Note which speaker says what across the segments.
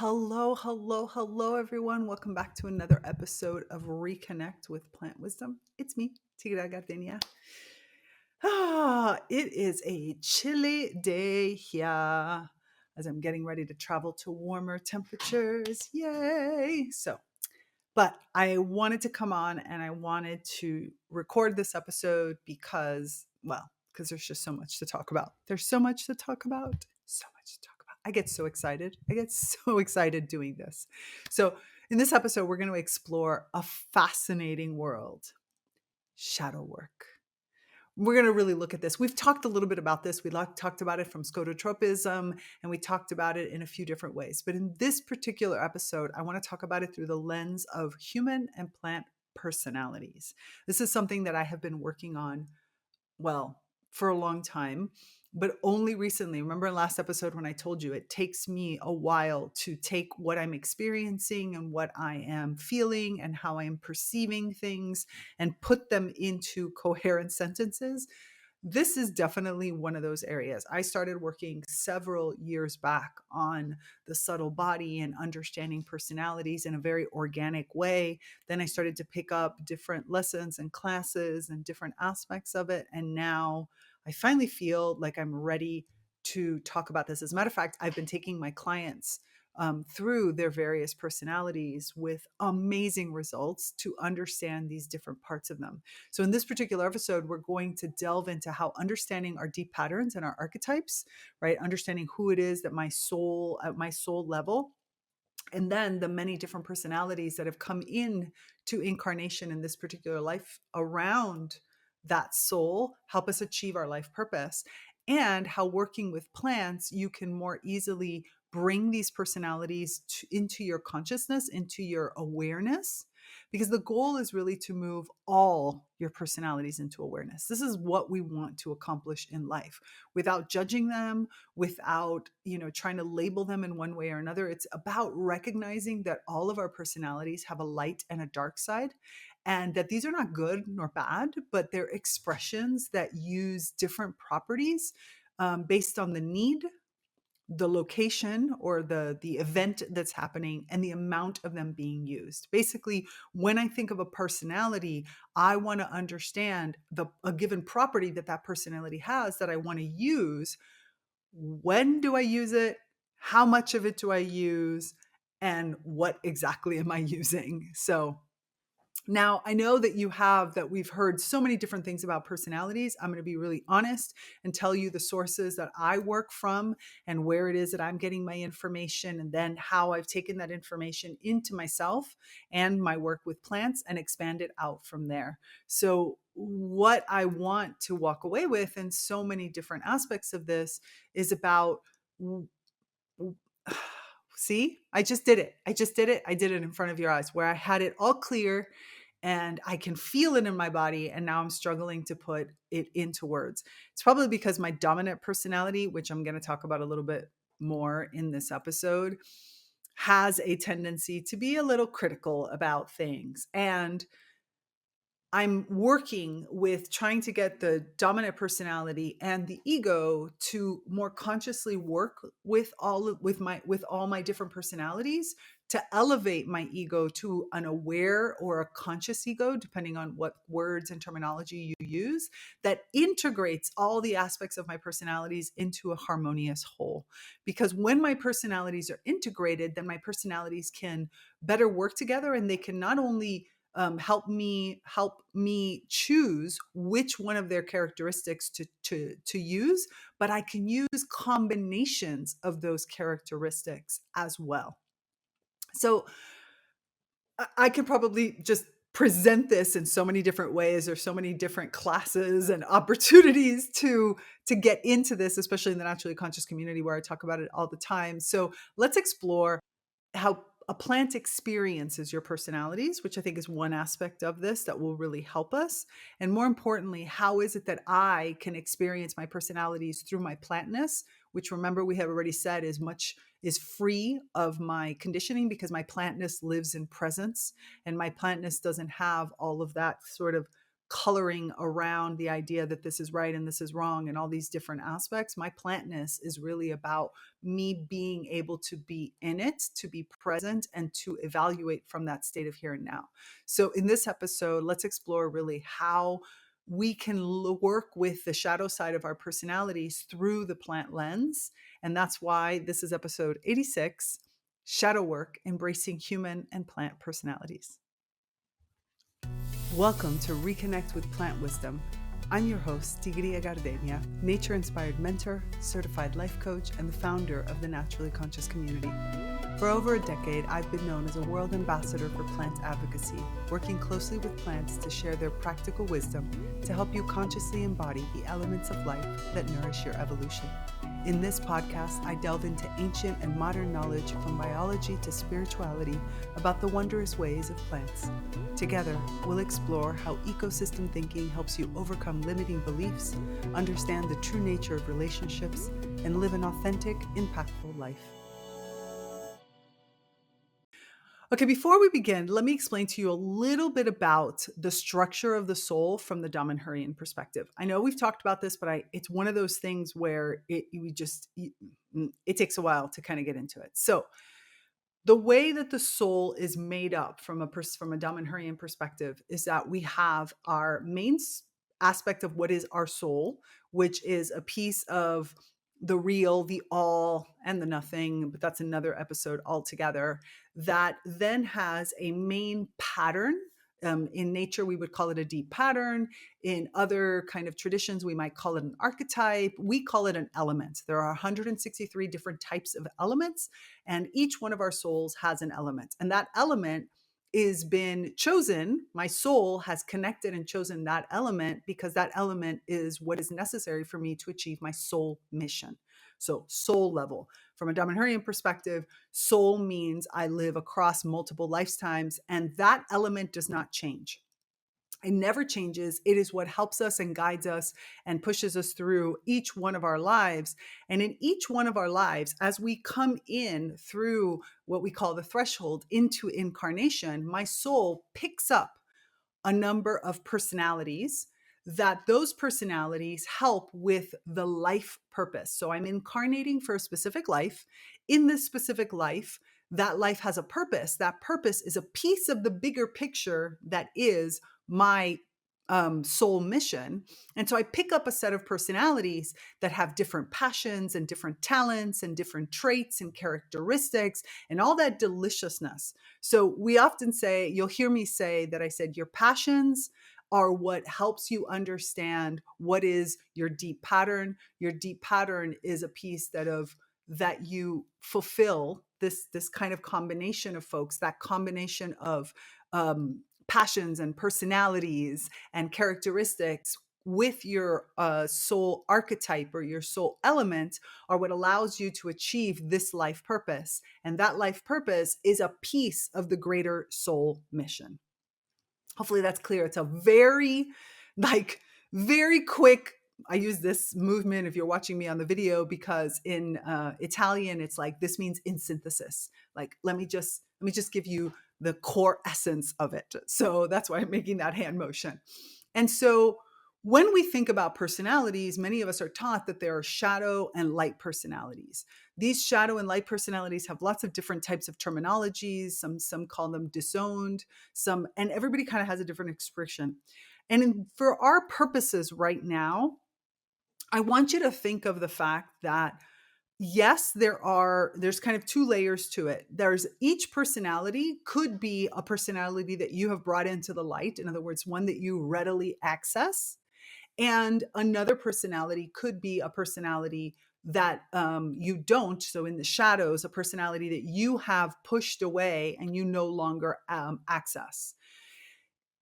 Speaker 1: Hello, hello, hello, everyone. Welcome back to another episode of ReConnect with Plant Wisdom. It's me, Tigra Gardenia. It is a chilly day here as I'm getting ready to travel to warmer temperatures. Yay! But I wanted to come on and I wanted to record this episode because there's just so much to talk about. There's so much to talk about. So much to talk about. I get so excited. I get so excited doing this. So, in this episode, we're going to explore a fascinating world, shadow work. We're going to really look at this. We've talked a little bit about this. We talked about it from scototropism, and we talked about it in a few different ways. But in this particular episode, I want to talk about it through the lens of human and plant personalities. This is something that I have been working on, for a long time, but only recently. Remember in last episode when I told you it takes me a while to take what I'm experiencing and what I am feeling and how I am perceiving things and put them into coherent sentences. This is definitely one of those areas. I started working several years back on the subtle body and understanding personalities in a very organic way. Then I started to pick up different lessons and classes and different aspects of it. And now I finally feel like I'm ready to talk about this. As a matter of fact, I've been taking my clients through their various personalities with amazing results to understand these different parts of them. So in this particular episode, we're going to delve into how understanding our deep patterns and our archetypes, right? Understanding who it is that my soul, at my soul level, and then the many different personalities that have come in to incarnation in this particular life around that soul help us achieve our life purpose, and how working with plants you can more easily bring these personalities into your consciousness, into your awareness, because the goal is really to move all your personalities into awareness. This is what we want to accomplish in life without judging them, without, trying to label them in one way or another. It's about recognizing that all of our personalities have a light and a dark side, and that these are not good nor bad, but they're expressions that use different properties based on the need, the location, or the event that's happening, and the amount of them being used. Basically, when I think of a personality, I want to understand a given property that personality has that I want to use. When do I use it? How much of it do I use? And what exactly am I using? So now, I know that we've heard so many different things about personalities. I'm going to be really honest and tell you the sources that I work from and where it is that I'm getting my information, and then how I've taken that information into myself and my work with plants and expand it out from there. So what I want to walk away with in so many different aspects of this is about see, I just did it. I did it in front of your eyes, where I had it all clear and I can feel it in my body. And now I'm struggling to put it into words. It's probably because my dominant personality, which I'm going to talk about a little bit more in this episode, has a tendency to be a little critical about things. And I'm working with trying to get the dominant personality and the ego to more consciously work with all my different personalities, to elevate my ego to an aware or a conscious ego, depending on what words and terminology you use, that integrates all the aspects of my personalities into a harmonious whole. Because when my personalities are integrated, then my personalities can better work together, and they can not only help me choose which one of their characteristics to use, but I can use combinations of those characteristics as well. So I could probably just present this in so many different ways, or so many different classes and opportunities to get into this, especially in the naturally conscious community where I talk about it all the time. So let's explore how a plant experiences your personalities, which I think is one aspect of this that will really help us. And more importantly, how is it that I can experience my personalities through my plantness, which, remember, we have already said is free of my conditioning, because my plantness lives in presence, and my plantness doesn't have all of that sort of coloring around the idea that this is right and this is wrong and all these different aspects. My plantness is really about me being able to be in it, to be present, and to evaluate from that state of here and now. So in this episode, let's explore really how we can work with the shadow side of our personalities through the plant lens. And that's why this is episode 86, Shadow Work, Embracing Human and Plant Personalities. Welcome to ReConnect with Plant Wisdom. I'm your host, Tigria Gardenia, nature-inspired mentor, certified life coach, and the founder of the Naturally Conscious community. For over a decade, I've been known as a world ambassador for plant advocacy, working closely with plants to share their practical wisdom to help you consciously embody the elements of life that nourish your evolution. In this podcast, I delve into ancient and modern knowledge from biology to spirituality about the wondrous ways of plants. Together, we'll explore how ecosystem thinking helps you overcome limiting beliefs, understand the true nature of relationships, and live an authentic, impactful life. Okay, before we begin, let me explain to you a little bit about the structure of the soul from the Damanhurian perspective. I know we've talked about this, but it's one of those things where it takes a while to kind of get into it. So the way that the soul is made up from a Damanhurian perspective is that we have our main aspect of what is our soul, which is a piece of the real, the all, and the nothing, but that's another episode altogether, that then has a main pattern. In nature, we would call it a deep pattern. In other kind of traditions, we might call it an archetype. We call it an element. There are 163 different types of elements, and each one of our souls has an element. And that element is been chosen. My soul has connected and chosen that element because that element is what is necessary for me to achieve my soul mission. So soul level. From a Damanhurian perspective, soul means I live across multiple lifetimes, and that element does not change. It never changes. It is what helps us and guides us and pushes us through each one of our lives. And in each one of our lives, as we come in through what we call the threshold into incarnation, my soul picks up a number of personalities that those personalities help with the life purpose. So I'm incarnating for a specific life. In this specific life, that life has a purpose. That purpose is a piece of the bigger picture that is my soul mission. And so I pick up a set of personalities that have different passions and different talents and different traits and characteristics and all that deliciousness. So we often say, you'll hear me say that I said, your passions are what helps you understand what is your deep pattern. Your deep pattern is a piece that you fulfill this kind of combination of folks, that combination of passions and personalities and characteristics with your soul archetype or your soul element are what allows you to achieve this life purpose. And that life purpose is a piece of the greater soul mission. Hopefully that's clear. It's a very quick, I use this movement if you're watching me on the video because in Italian, it's like, this means in synthesis. Like, let me just give you the core essence of it. So that's why I'm making that hand motion. And so when we think about personalities, many of us are taught that there are shadow and light personalities. These shadow and light personalities have lots of different types of terminologies. Some call them disowned, and everybody kind of has a different expression. And for our purposes right now, I want you to think of the fact that yes, there's kind of two layers to it. There's each personality could be a personality that you have brought into the light. In other words, one that you readily access. And another personality could be a personality that you don't. So in the shadows, a personality that you have pushed away and you no longer access.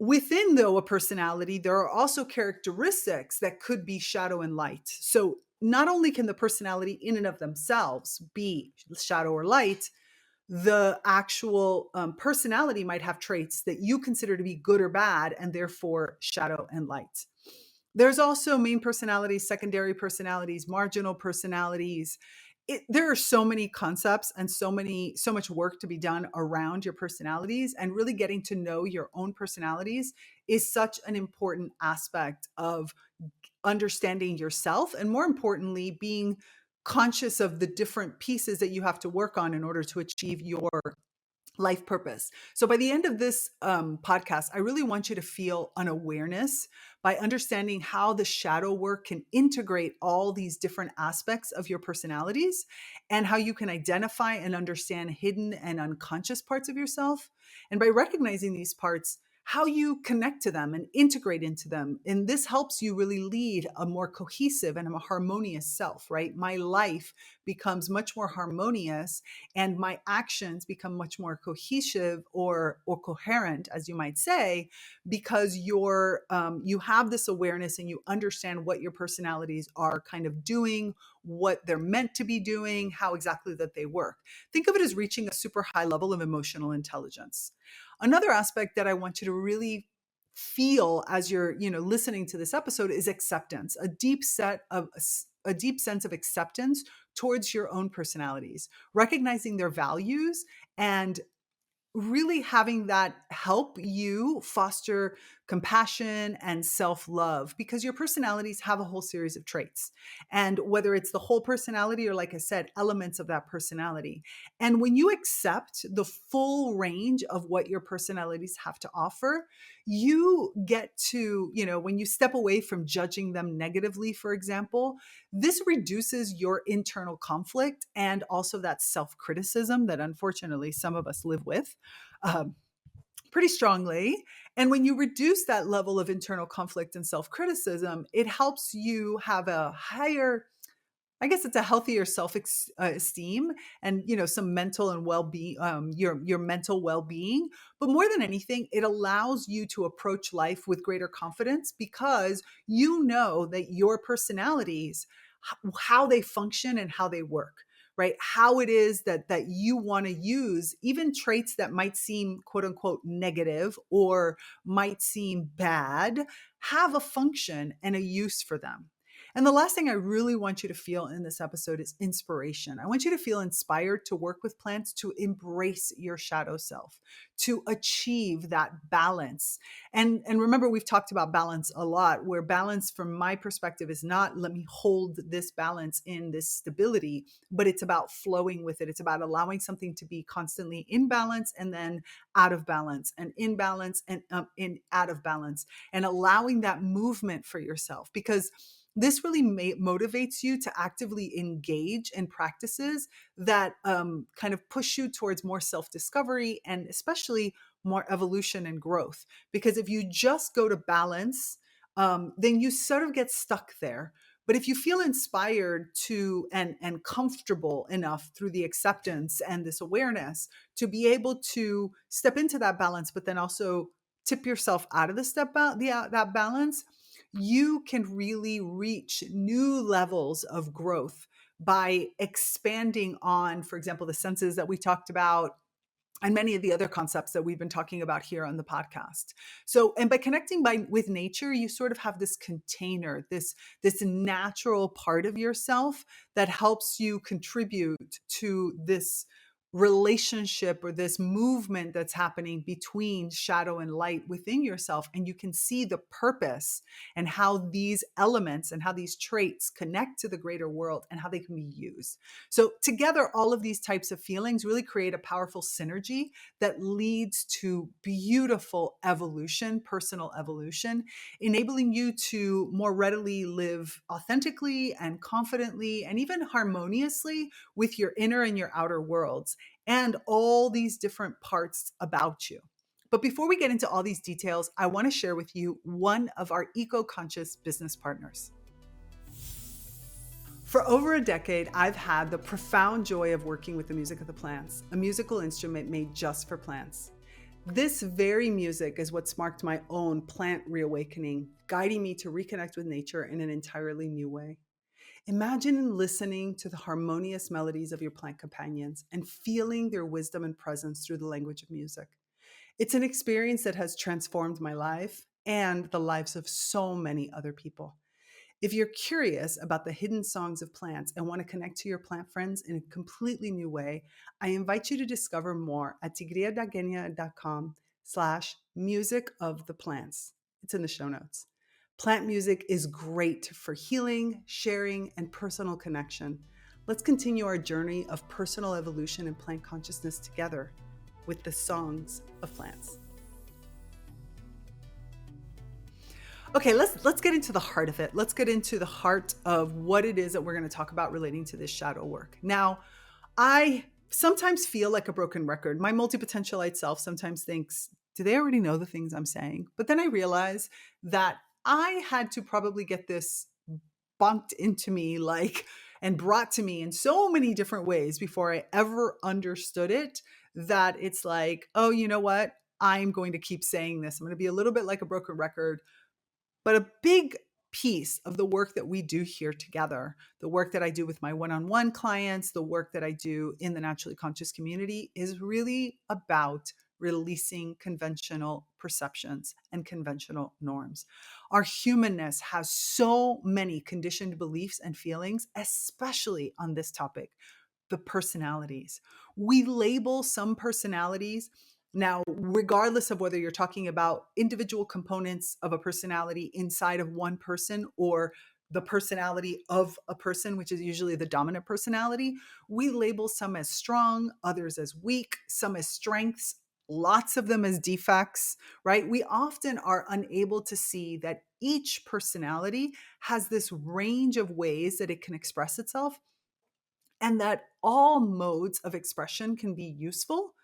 Speaker 1: Within, though, a personality, there are also characteristics that could be shadow and light. So not only can the personality in and of themselves be shadow or light, the actual personality might have traits that you consider to be good or bad, and therefore shadow and light. There's also main personalities, secondary personalities, marginal personalities. there are so many concepts and so much work to be done around your personalities, and really getting to know your own personalities is such an important aspect of understanding yourself, and more importantly, being conscious of the different pieces that you have to work on in order to achieve your life purpose. So by the end of this podcast, I really want you to feel an awareness by understanding how the shadow work can integrate all these different aspects of your personalities, and how you can identify and understand hidden and unconscious parts of yourself. And by recognizing these parts, how you connect to them and integrate into them. And this helps you really lead a more cohesive and a harmonious self, right? My life becomes much more harmonious, and my actions become much more cohesive or coherent, as you might say, because you have this awareness and you understand what your personalities are kind of doing, what they're meant to be doing, how exactly that they work. Think of it as reaching a super high level of emotional intelligence. Another aspect that I want you to really feel as you're, listening to this episode is acceptance, a deep sense of acceptance towards your own personalities, recognizing their values, and really having that help you foster compassion and self-love, because your personalities have a whole series of traits, and whether it's the whole personality or, like I said, elements of that personality. And when you accept the full range of what your personalities have to offer, you get to, when you step away from judging them negatively, for example, this reduces your internal conflict and also that self-criticism that unfortunately some of us live with um, pretty strongly. And when you reduce that level of internal conflict and self-criticism, it helps you have a higher, I guess it's a healthier self-esteem, and some mental and well-being, your mental well-being. But more than anything, it allows you to approach life with greater confidence, because you know that your personalities, how they function and how they work, right? How it is that you want to use even traits that might seem quote unquote negative or might seem bad, have a function and a use for them. And the last thing I really want you to feel in this episode is inspiration. I want you to feel inspired to work with plants, to embrace your shadow self, to achieve that balance. And remember, we've talked about balance a lot, where balance from my perspective is not, let me hold this balance in this stability, but it's about flowing with it. It's about allowing something to be constantly in balance and then out of balance, and in balance and in out of balance, and allowing that movement for yourself, because this really motivates you to actively engage in practices that kind of push you towards more self-discovery and especially more evolution and growth. Because if you just go to balance, then you sort of get stuck there. But if you feel inspired to and comfortable enough through the acceptance and this awareness to be able to step into that balance, but then also tip yourself out of that balance, you can really reach new levels of growth by expanding on, for example, the senses that we talked about, and many of the other concepts that we've been talking about here on the podcast. So, and by connecting with nature, you sort of have this container, this natural part of yourself that helps you contribute to this relationship or this movement that's happening between shadow and light within yourself. And you can see the purpose and how these elements and how these traits connect to the greater world and how they can be used. So together, all of these types of feelings really create a powerful synergy that leads to beautiful evolution, personal evolution, enabling you to more readily live authentically and confidently and even harmoniously with your inner and your outer worlds and all these different parts about you. But before we get into all these details, I want to share with you one of our eco-conscious business partners. For over a decade, I've had the profound joy of working with the music of the plants, a musical instrument made just for plants. This very music is what sparked my own plant reawakening, guiding me to reconnect with nature in an entirely new way. Imagine listening to the harmonious melodies of your plant companions and feeling their wisdom and presence through the language of music. It's an experience that has transformed my life and the lives of so many other people. If you're curious about the hidden songs of plants and want to connect to your plant friends in a completely new way, I invite you to discover more at tigriadaguenia.com/music of the plants. It's in the show notes. Plant music is great for healing, sharing, and personal connection. Let's continue our journey of personal evolution and plant consciousness together with the songs of plants. Okay, let's get into the heart of it. Let's get into the heart of what it is that we're going to talk about relating to this shadow work. Now, I sometimes feel like a broken record. My multi-potentialite self sometimes thinks, do they already know the things I'm saying? But then I realize that I had to probably get this bunked into me and brought to me in so many different ways before I ever understood it, that it's like, oh, you know what? I'm going to keep saying this. I'm going to be a little bit like a broken record. But a big piece of the work that we do here together, the work that I do with my one-on-one clients, the work that I do in the Naturally Conscious community, is really about releasing conventional perceptions and conventional norms. Our humanness has so many conditioned beliefs and feelings, especially on this topic, the personalities. We label some personalities. Now, regardless of whether you're talking about individual components of a personality inside of one person or the personality of a person, which is usually the dominant personality, we label some as strong, others as weak, some as strengths, lots of them as defects, right? We often are unable to see that each personality has this range of ways that it can express itself, and that all modes of expression can be useful,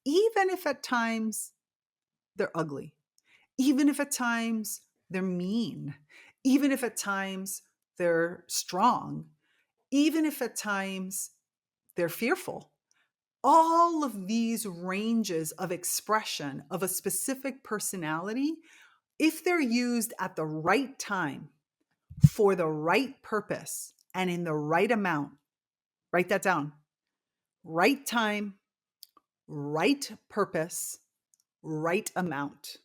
Speaker 1: even if at times they're ugly, even if at times they're mean, even if at times they're strong, even if at times they're fearful. All of these ranges of expression of a specific personality, if they're used at the right time, for the right purpose, and in the right amount, write that down. Right time, right purpose, right amount.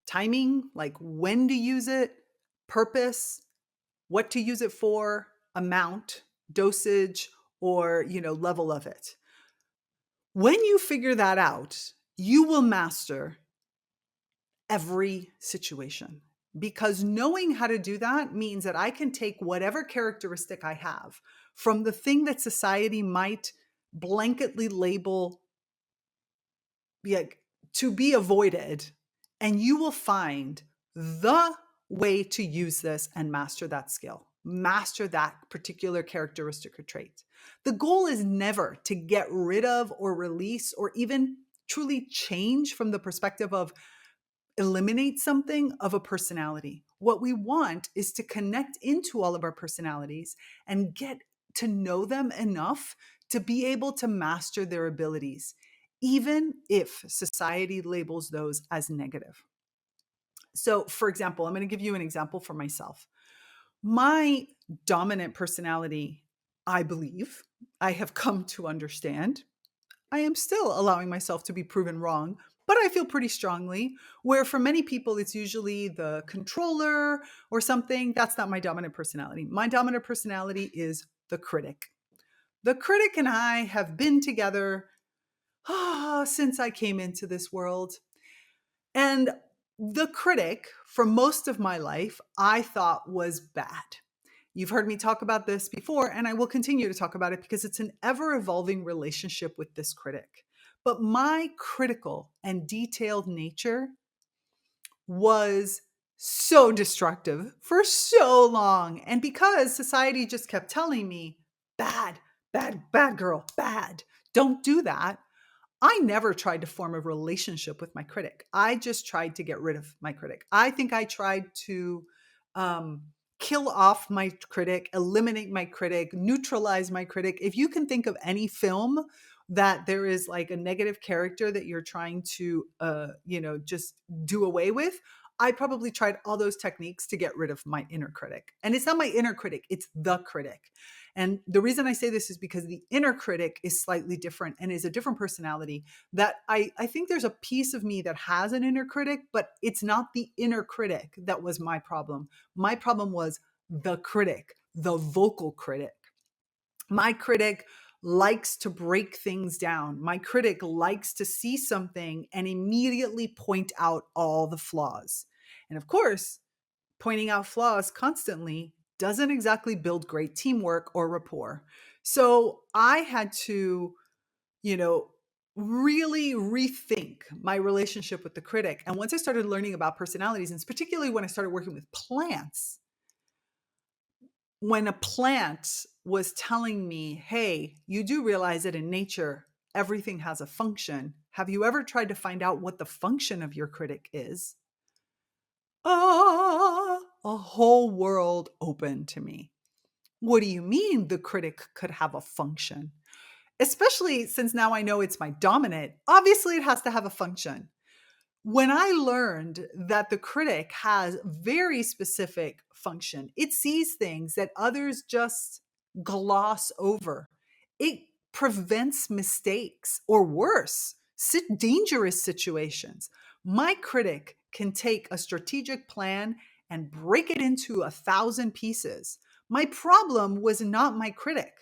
Speaker 1: Timing, like when to use it, purpose, what to use it for, amount, dosage, or, level of it. When you figure that out, you will master every situation, because knowing how to do that means that I can take whatever characteristic I have from the thing that society might blanketly label to be avoided, and you will find the way to use this and master that skill, master that particular characteristic or trait. The goal is never to get rid of or release or even truly change from the perspective of eliminate something of a personality. What we want is to connect into all of our personalities and get to know them enough to be able to master their abilities, even if society labels those as negative. So, for example, I'm going to give you an example for myself. My dominant personality, I believe, I have come to understand. I am still allowing myself to be proven wrong, but I feel pretty strongly, where for many people, it's usually the controller or something. That's not my dominant personality. My dominant personality is the critic. The critic and I have been together since I came into this world. And the critic, for most of my life, I thought was bad. You've heard me talk about this before, and I will continue to talk about it because it's an ever-evolving relationship with this critic. But my critical and detailed nature was so destructive for so long. And because society just kept telling me, bad, bad, bad girl, bad, don't do that, I never tried to form a relationship with my critic. I just tried to get rid of my critic. I think I tried to kill off my critic, eliminate my critic, neutralize my critic. If you can think of any film that there is like a negative character that you're trying to, just do away with, I probably tried all those techniques to get rid of my inner critic. And it's not my inner critic, it's the critic. And the reason I say this is because the inner critic is slightly different and is a different personality. That I think there's a piece of me that has an inner critic, but it's not the inner critic that was my problem. My problem was the critic, the vocal critic. My critic likes to break things down. My critic likes to see something and immediately point out all the flaws. And of course, pointing out flaws constantly doesn't exactly build great teamwork or rapport. So I had to, you know, really rethink my relationship with the critic. And once I started learning about personalities, and particularly when I started working with plants, when a plant was telling me, hey, you do realize that in nature, everything has a function. Have you ever tried to find out what the function of your critic is? A whole world opened to me. What do you mean the critic could have a function? Especially since now I know it's my dominant, obviously it has to have a function. When I learned that the critic has very specific function, it sees things that others just gloss over. It prevents mistakes or worse, dangerous situations. My critic can take a strategic plan and break it into 1,000 pieces. My problem was not my critic.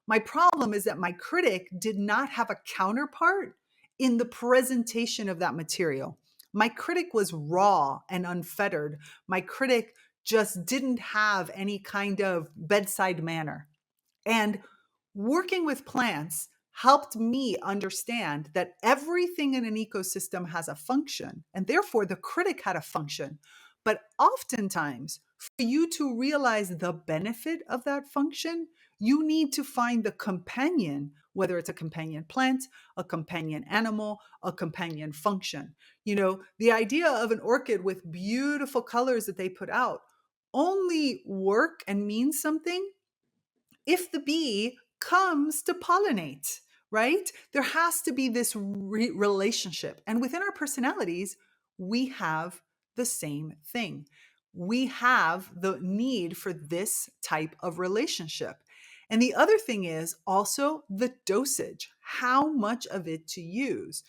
Speaker 1: My problem is that my critic did not have a counterpart in the presentation of that material. My critic was raw and unfettered. My critic just didn't have any kind of bedside manner. And working with plants helped me understand that everything in an ecosystem has a function, and therefore the critic had a function. But oftentimes, for you to realize the benefit of that function, you need to find the companion, whether it's a companion plant, a companion animal, a companion function. The idea of an orchid with beautiful colors that they put out only work and mean something if the bee comes to pollinate, right? There has to be this relationship. And within our personalities, we have the same thing. We have the need for this type of relationship. And the other thing is also the dosage, how much of it to use.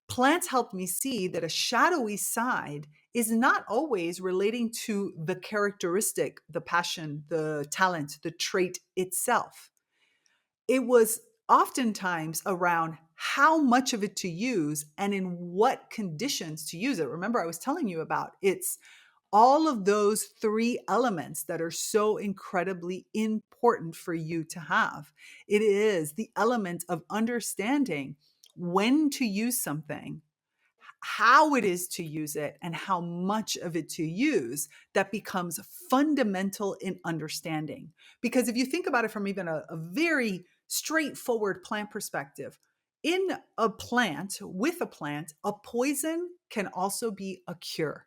Speaker 1: Plants helped me see that a shadowy side is not always relating to the characteristic, the passion, the talent, the trait itself. It was oftentimes around how much of it to use and in what conditions to use it. Remember, I was telling you about it's all of those three elements that are so incredibly important for you to have. It is the element of understanding when to use something, how it is to use it, and how much of it to use that becomes fundamental in understanding. Because if you think about it from even a very straightforward plant perspective, in a plant, with a plant, a poison can also be a cure.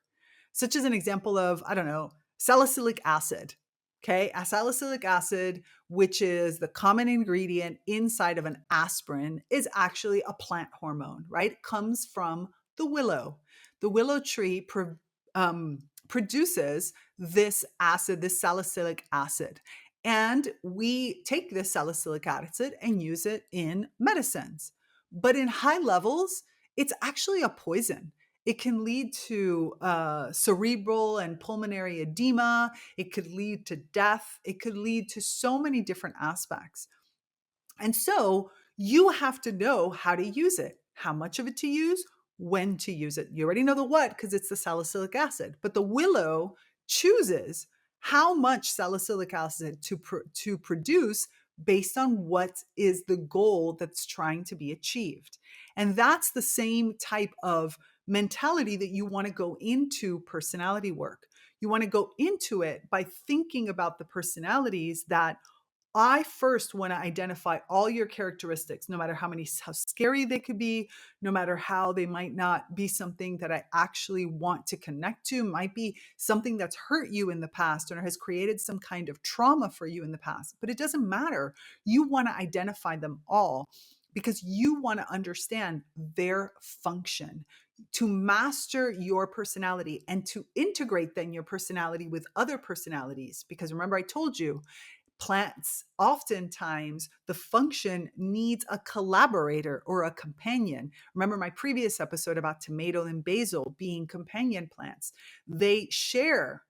Speaker 1: Such as an example of, I don't know, salicylic acid. Okay, a salicylic acid, which is the common ingredient inside of an aspirin, is actually a plant hormone, right? It comes from the willow. The willow tree produces this acid, this salicylic acid. And we take this salicylic acid and use it in medicines. But in high levels, it's actually a poison. It can lead to cerebral and pulmonary edema. It could lead to death. It could lead to so many different aspects. And so you have to know how to use it, how much of it to use, when to use it. You already know the what because it's the salicylic acid, but the willow chooses how much salicylic acid to produce based on what is the goal that's trying to be achieved. And that's the same type of mentality that you want to go into personality work. You want to go into it by thinking about the personalities that I first want to identify all your characteristics, no matter how scary they could be, no matter how they might not be something that I actually want to connect to, might be something that's hurt you in the past or has created some kind of trauma for you in the past. But it doesn't matter. You want to identify them all because you want to understand their function, to master your personality and to integrate then your personality with other personalities. Because remember, I told you, plants, oftentimes the function needs a collaborator or a companion. Remember my previous episode about tomato and basil being companion plants. They share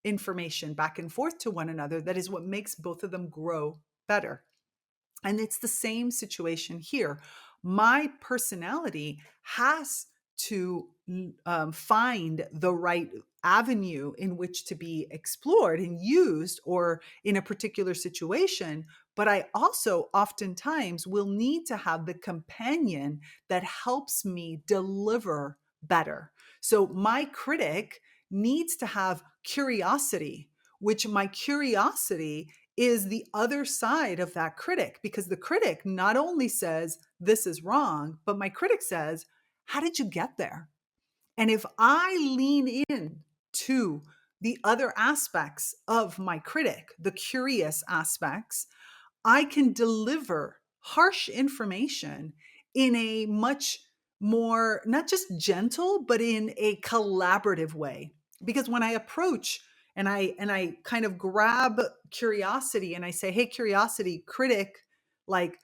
Speaker 1: information back and forth to one another. That is what makes both of them grow better. And it's the same situation here. My personality has to find the right avenue in which to be explored and used or in a particular situation. But I also oftentimes will need to have the companion that helps me deliver better. So my critic needs to have curiosity, which my curiosity is the other side of that critic, because the critic not only says this is wrong, but my critic says, how did you get there? And if I lean in to the other aspects of my critic, the curious aspects, I can deliver harsh information in a much more, not just gentle, but in a collaborative way. Because when I approach and I kind of grab curiosity and I say, hey, curiosity, critic, like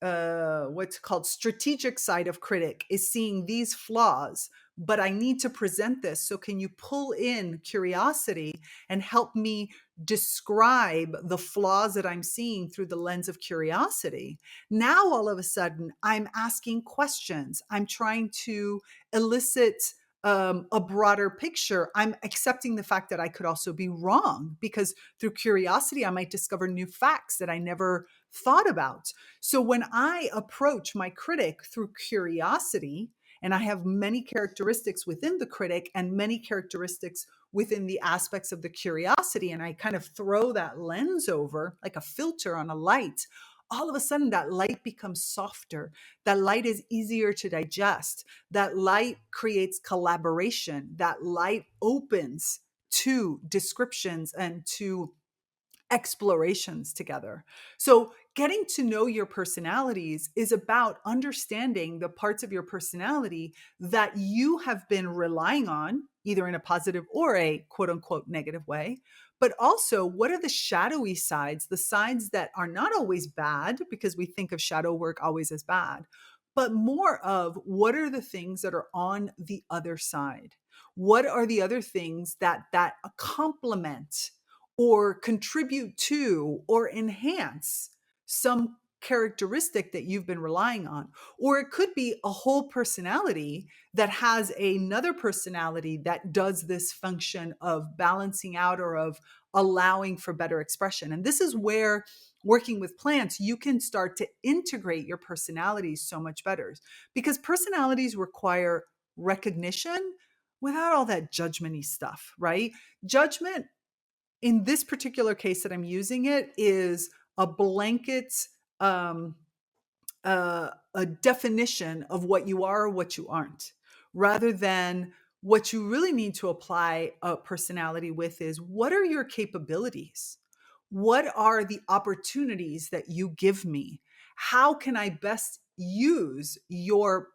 Speaker 1: what's called strategic side of critic is seeing these flaws, but I need to present this. So can you pull in curiosity and help me describe the flaws that I'm seeing through the lens of curiosity? Now, all of a sudden, I'm asking questions. I'm trying to elicit a broader picture. I'm accepting the fact that I could also be wrong, because through curiosity, I might discover new facts that I never thought about. So when I approach my critic through curiosity, and I have many characteristics within the critic and many characteristics within the aspects of the curiosity, and I kind of throw that lens over like a filter on a light, all of a sudden that light becomes softer. That light is easier to digest. That light creates collaboration. That light opens to descriptions and to explorations together. So getting to know your personalities is about understanding the parts of your personality that you have been relying on, either in a positive or a quote unquote negative way. But also, what are the shadowy sides, the sides that are not always bad, because we think of shadow work always as bad, but more of what are the things that are on the other side? What are the other things that complement or contribute to or enhance some characteristic that you've been relying on? Or it could be a whole personality that has another personality that does this function of balancing out or of allowing for better expression. And this is where working with plants, you can start to integrate your personalities so much better, because personalities require recognition without all that judgmenty stuff, right? Judgment in this particular case that I'm using it is a blanket, um, a definition of what you are or what you aren't, rather than what you really need to apply a personality with is what are your capabilities? What are the opportunities that you give me? How can I best use your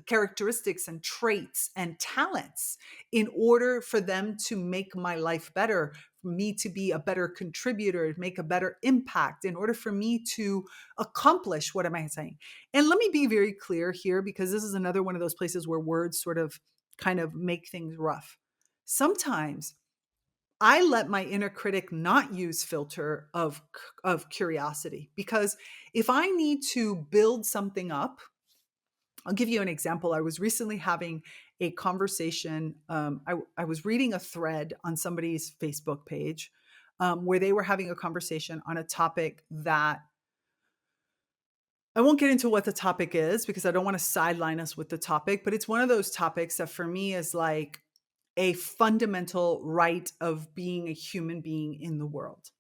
Speaker 1: characteristics and traits and talents in order for them to make my life better, for me to be a better contributor, make a better impact, in order for me to accomplish what am I saying? And let me be very clear here, because this is another one of those places where words sort of kind of make things rough. Sometimes I let my inner critic not use filter of curiosity, because if I need to build something up, I'll give you an example. I was recently having a conversation. I was reading a thread on somebody's Facebook page where they were having a conversation on a topic that I won't get into what the topic is because I don't want to sideline us with the topic, but it's one of those topics that for me is like a fundamental right of being a human being in the world.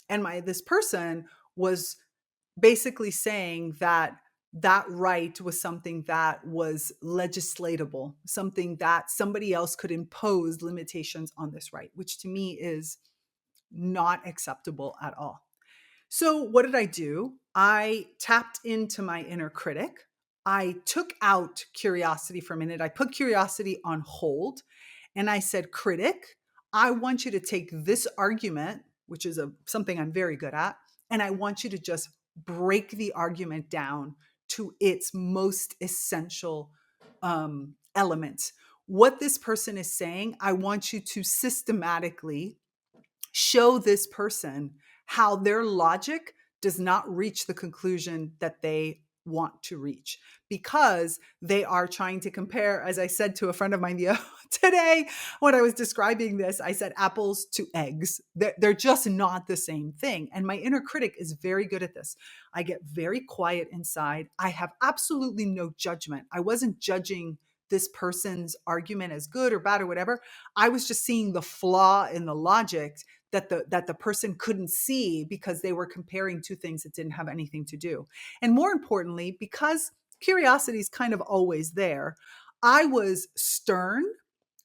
Speaker 1: And this person was basically saying that that right was something that was legislatable, something that somebody else could impose limitations on this right, which to me is not acceptable at all. So what did I do? I tapped into my inner critic. I took out curiosity for a minute. I put curiosity on hold and I said, critic, I want you to take this argument, which is something I'm very good at. And I want you to just break the argument down to its most essential elements. What this person is saying, I want you to systematically show this person how their logic does not reach the conclusion that they want to reach, because they are trying to compare. As I said to a friend of mine today, when I was describing this, I said apples to eggs. They're just not the same thing. And my inner critic is very good at this. I get very quiet inside. I have absolutely no judgment. I wasn't judging this person's argument as good or bad or whatever. I was just seeing the flaw in the logic that the person couldn't see, because they were comparing two things that didn't have anything to do. And more importantly, because curiosity is kind of always there, I was stern,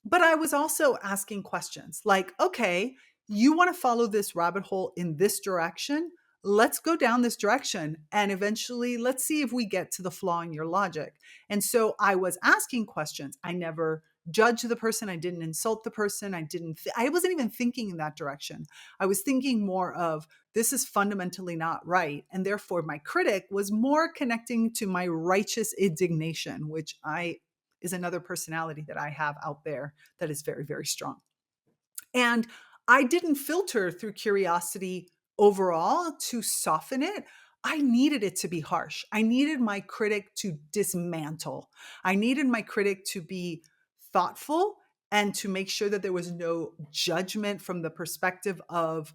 Speaker 1: but I was also asking questions like, okay, you want to follow this rabbit hole in this direction? Let's go down this direction. And eventually, let's see if we get to the flaw in your logic. And so I was asking questions. I never judged the person. I didn't insult the person. I wasn't even thinking in that direction. I was thinking more of, this is fundamentally not right. And therefore, my critic was more connecting to my righteous indignation, which is another personality that I have out there that is very, very strong. And I didn't filter through curiosity overall to soften it. I needed it to be harsh. I needed my critic to dismantle. I needed my critic to be thoughtful and to make sure that there was no judgment from the perspective of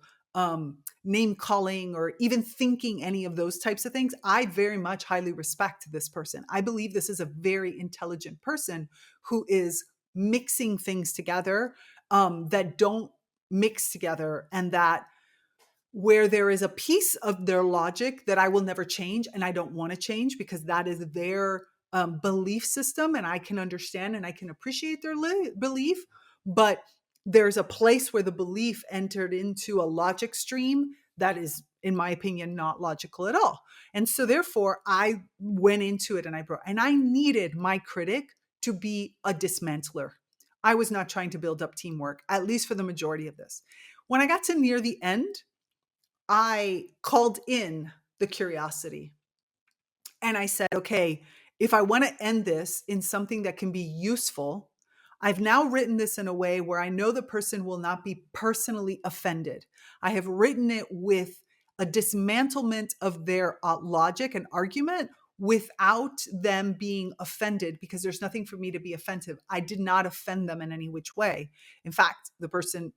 Speaker 1: name calling or even thinking any of those types of things. I very much highly respect this person. I believe this is a very intelligent person who is mixing things together that don't mix together, and that where there is a piece of their logic that I will never change and I don't want to change, because that is their belief system, and I can understand and I can appreciate their belief. But there's a place where the belief entered into a logic stream that is, in my opinion, not logical at all. And so therefore I went into it and I needed my critic to be a dismantler. I was not trying to build up teamwork, at least for the majority of this. When I got to near the end, I called in the curiosity and I said, okay, if I want to end this in something that can be useful, I've now written this in a way where I know the person will not be personally offended. I have written it with a dismantlement of their logic and argument without them being offended, because there's nothing for me to be offensive. I did not offend them in any which way. In fact, the person,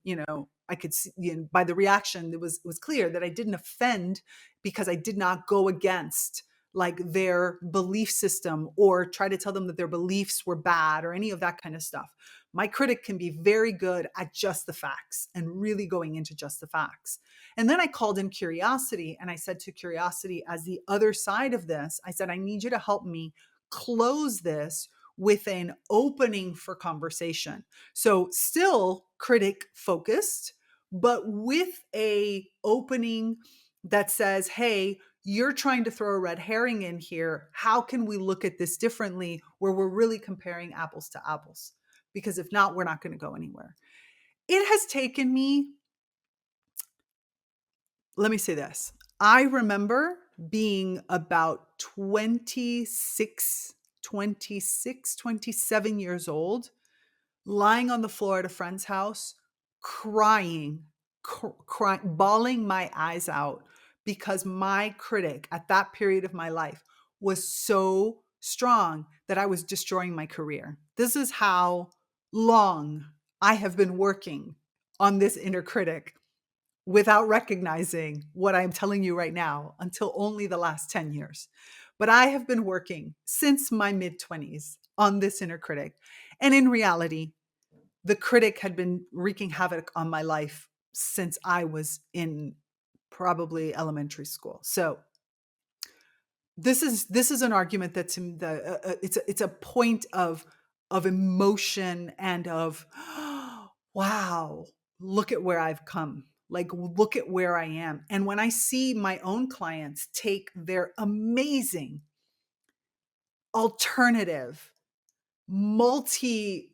Speaker 1: I could see, by the reaction, it was clear that I didn't offend, because I did not go against like their belief system or try to tell them that their beliefs were bad or any of that kind of stuff. My critic can be very good at just the facts and really going into just the facts. And then I called in curiosity and I said to curiosity, as the other side of this, I said, I need you to help me close this with an opening for conversation. So still critic focused, but with a opening that says, hey, you're trying to throw a red herring in here. How can we look at this differently where we're really comparing apples to apples? Because if not, we're not going to go anywhere. It has taken me, let me say this. I remember being about 27 years old, lying on the floor at a friend's house, crying, bawling my eyes out, because my critic at that period of my life was so strong that I was destroying my career. This is how long I have been working on this inner critic without recognizing what I'm telling you right now until only the last 10 years. But I have been working since my mid-20s on this inner critic. And in reality, the critic had been wreaking havoc on my life since I was in probably elementary school. So this is an argument that's it's a point of emotion and of wow, look at where I've come. Like, look at where I am. And when I see my own clients take their amazing alternative multi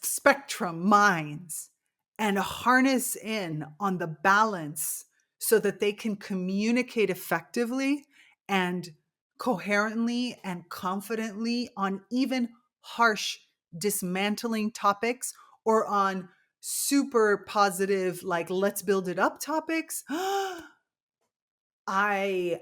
Speaker 1: spectrum minds and harness in on the balance so that they can communicate effectively and coherently and confidently on even harsh dismantling topics, or on super positive, like let's build it up topics. I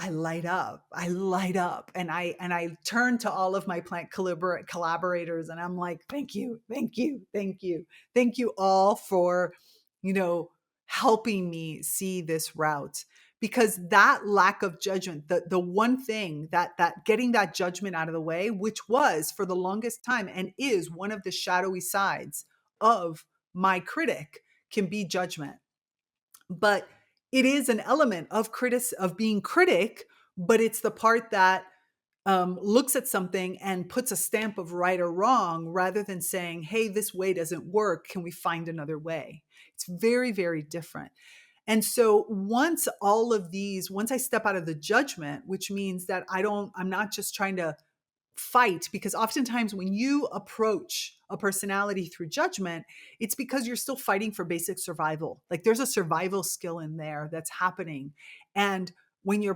Speaker 1: light up. I light up, and I turn to all of my plant collaborators, and I'm like, thank you, thank you, thank you, thank you all for, you know, helping me see this route. Because that lack of judgment, the one thing that getting that judgment out of the way, which was for the longest time and is one of the shadowy sides of my critic, can be judgment. But it is an element of being critic, but it's the part that looks at something and puts a stamp of right or wrong rather than saying, hey, this way doesn't work, can we find another way? It's very, very different. And so once I step out of the judgment, which means that I'm not just trying to fight, because oftentimes when you approach a personality through judgment, it's because you're still fighting for basic survival. Like there's a survival skill in there that's happening. And when your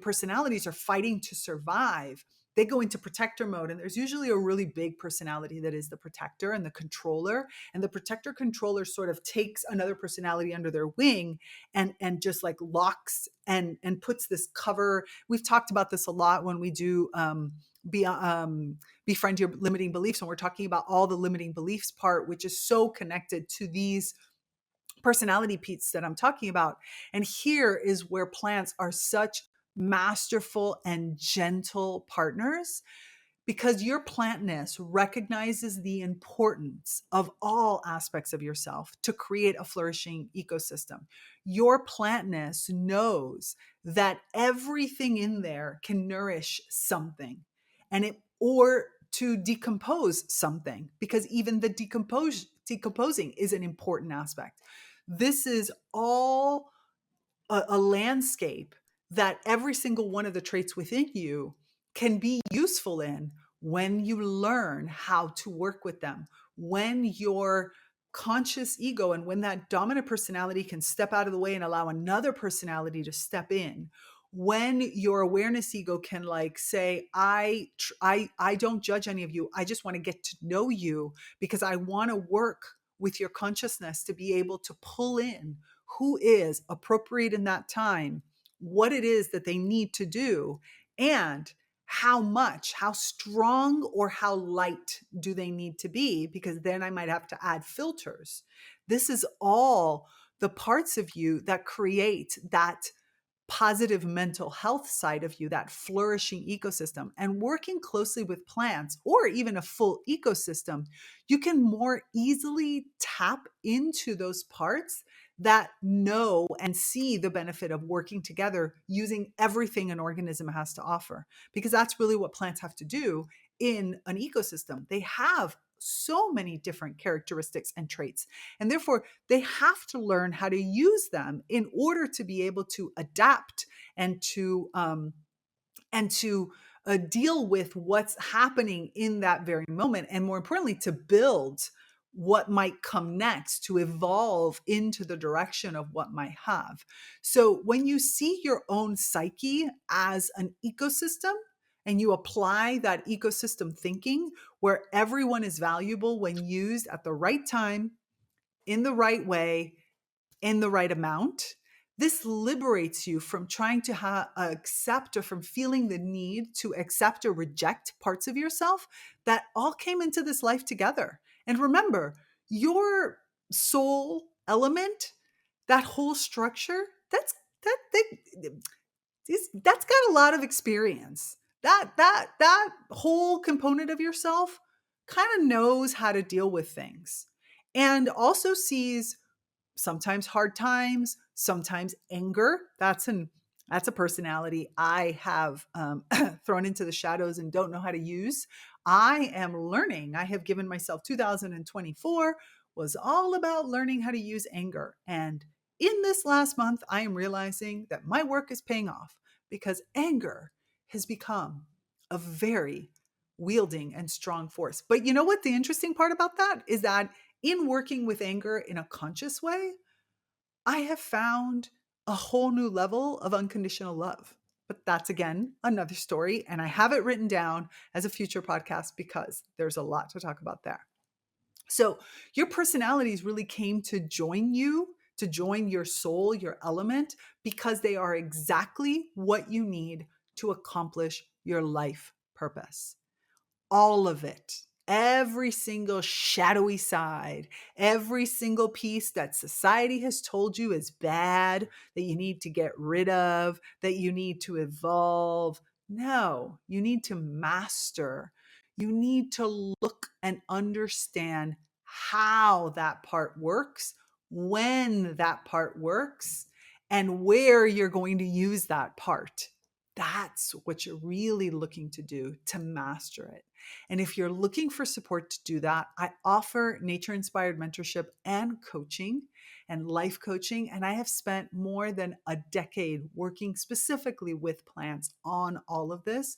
Speaker 1: personalities are fighting to survive, they go into protector mode, and there's usually a really big personality that is the protector and the controller, and the protector controller sort of takes another personality under their wing and just like locks and puts this cover. We've talked about this a lot when we do befriend your limiting beliefs, and we're talking about all the limiting beliefs part, which is so connected to these personality peaks that I'm talking about. And here is where plants are such masterful and gentle partners, because your plantness recognizes the importance of all aspects of yourself to create a flourishing ecosystem. Your plantness knows that everything in there can nourish something, and it or to decompose something, because even the decomposing is an important aspect. This is all a landscape that every single one of the traits within you can be useful in when you learn how to work with them. When your conscious ego and when that dominant personality can step out of the way and allow another personality to step in. When your awareness ego can like say, I don't judge any of you. I just want to get to know you, because I want to work with your consciousness to be able to pull in who is appropriate in that time, what it is that they need to do, and how strong or how light do they need to be, because then I might have to add filters. This is all the parts of you that create that positive mental health side of you, that flourishing ecosystem. And working closely with plants or even a full ecosystem, you can more easily tap into those parts that know and see the benefit of working together using everything an organism has to offer. Because that's really what plants have to do in an ecosystem. They have so many different characteristics and traits, and therefore they have to learn how to use them in order to be able to adapt and to deal with what's happening in that very moment, and more importantly, to build what might come next, to evolve into the direction of what might have. So when you see your own psyche as an ecosystem, and you apply that ecosystem thinking where everyone is valuable when used at the right time, in the right way, in the right amount, this liberates you from trying to accept, or from feeling the need to accept or reject parts of yourself that all came into this life together. And remember, your soul element, that whole structure, that thing, that's got a lot of experience. That whole component of yourself kind of knows how to deal with things, and also sees sometimes hard times, sometimes anger. That's a personality I have thrown into the shadows and don't know how to use. I am learning. I have given myself 2024 was all about learning how to use anger. And in this last month, I am realizing that my work is paying off, because anger has become a very wielding and strong force. But you know what? The interesting part about that is that in working with anger in a conscious way, I have found a whole new level of unconditional love. But that's, again, another story. And I have it written down as a future podcast because there's a lot to talk about there. So your personalities really came to join you, to join your soul, your element, because they are exactly what you need to accomplish your life purpose. All of it, every single shadowy side, every single piece that society has told you is bad, that you need to get rid of, that you need to evolve. No, you need to master. You need to look and understand how that part works, when that part works, and where you're going to use that part. That's what you're really looking to do to master it. And if you're looking for support to do that, I offer nature-inspired mentorship and coaching and life coaching. And I have spent more than a decade working specifically with plants on all of this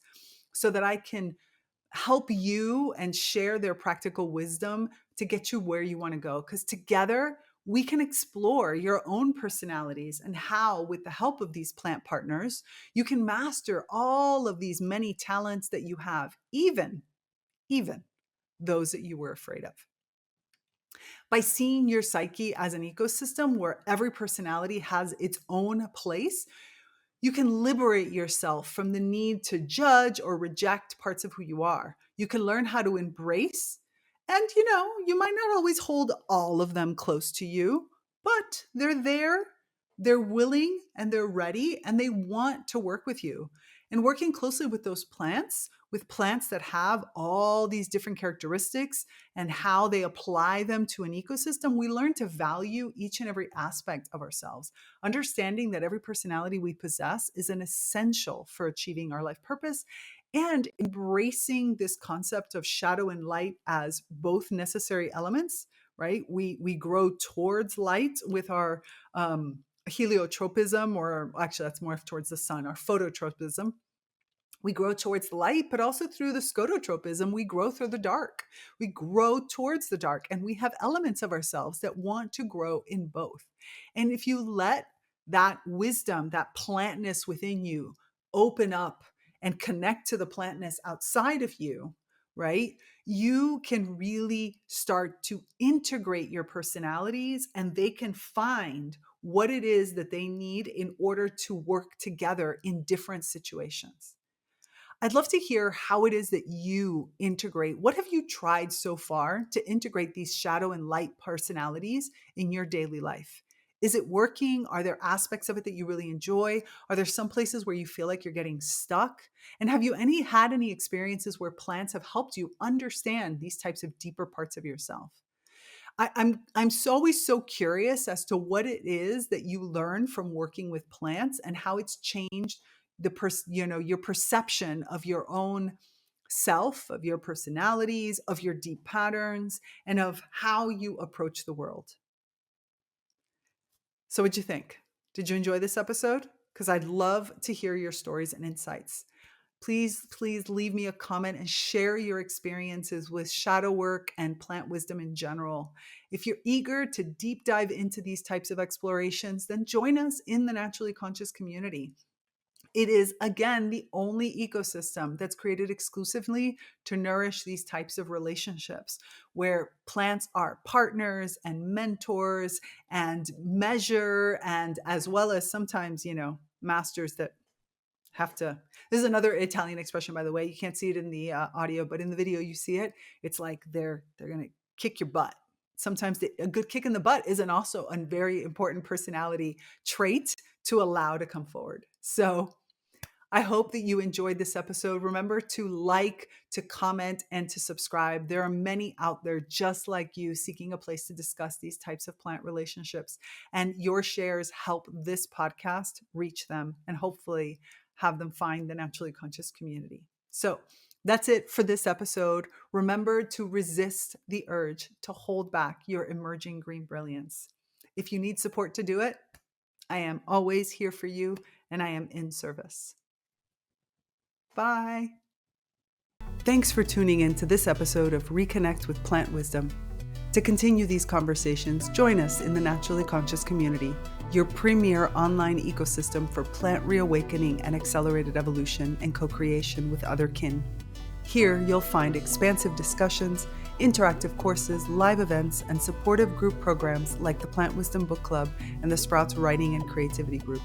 Speaker 1: so that I can help you and share their practical wisdom to get you where you want to go. Because together, we can explore your own personalities and how, with the help of these plant partners, you can master all of these many talents that you have, even those that you were afraid of. By seeing your psyche as an ecosystem where every personality has its own place, you can liberate yourself from the need to judge or reject parts of who you are. You can learn how to embrace, and you might not always hold all of them close to you, but they're there, they're willing, and they're ready, and they want to work with you. And working closely with those plants, with plants that have all these different characteristics and how they apply them to an ecosystem, we learn to value each and every aspect of ourselves. Understanding that every personality we possess is an essential for achieving our life purpose, and embracing this concept of shadow and light as both necessary elements, right? We grow towards light with our heliotropism, or actually that's more towards the sun, our phototropism. We grow towards the light, but also through the scototropism, we grow through the dark. We grow towards the dark, and we have elements of ourselves that want to grow in both. And if you let that wisdom, that plantness within you open up and connect to the plantness outside of you, right? You can really start to integrate your personalities, and they can find what it is that they need in order to work together in different situations. I'd love to hear how it is that you integrate. What have you tried so far to integrate these shadow and light personalities in your daily life? Is it working? Are there aspects of it that you really enjoy? Are there some places where you feel like you're getting stuck? And have you had any experiences where plants have helped you understand these types of deeper parts of yourself? I'm always so curious as to what it is that you learn from working with plants and how it's changed your perception of your own self, of your personalities, of your deep patterns, and of how you approach the world. So what'd you think? Did you enjoy this episode? Because I'd love to hear your stories and insights. Please leave me a comment and share your experiences with shadow work and plant wisdom in general. If you're eager to deep dive into these types of explorations, then join us in the Naturally Conscious community. It is, again, the only ecosystem that's created exclusively to nourish these types of relationships, where plants are partners and mentors and measure, and as well as sometimes, masters that have to. This is another Italian expression, by the way. You can't see it in the audio, but in the video you see it. It's like they're going to kick your butt. Sometimes a good kick in the butt isn't also a very important personality trait to allow to come forward. So I hope that you enjoyed this episode. Remember to like, to comment, and to subscribe. There are many out there just like you seeking a place to discuss these types of plant relationships. And your shares help this podcast reach them and hopefully have them find the Naturally Conscious community. So that's it for this episode. Remember to resist the urge to hold back your emerging green brilliance. If you need support to do it, I am always here for you, and I am in service. Bye. Thanks for tuning in to this episode of ReConnect with Plant Wisdom. To continue these conversations, join us in the Naturally Conscious community, your premier online ecosystem for plant reawakening and accelerated evolution and co-creation with other kin. Here, you'll find expansive discussions, interactive courses, live events, and supportive group programs like the Plant Wisdom Book Club and the Sprouts Writing and Creativity Group.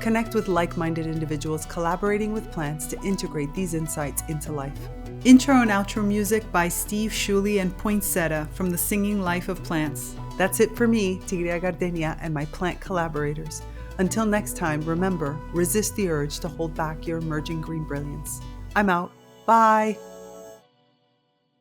Speaker 1: Connect with like-minded individuals collaborating with plants to integrate these insights into life. Intro and outro music by Steve Shuley and Poinsettia from The Singing Life of Plants. That's it for me, Tigria Gardenia, and my plant collaborators. Until next time, remember, resist the urge to hold back your emerging green brilliance. I'm out. Bye.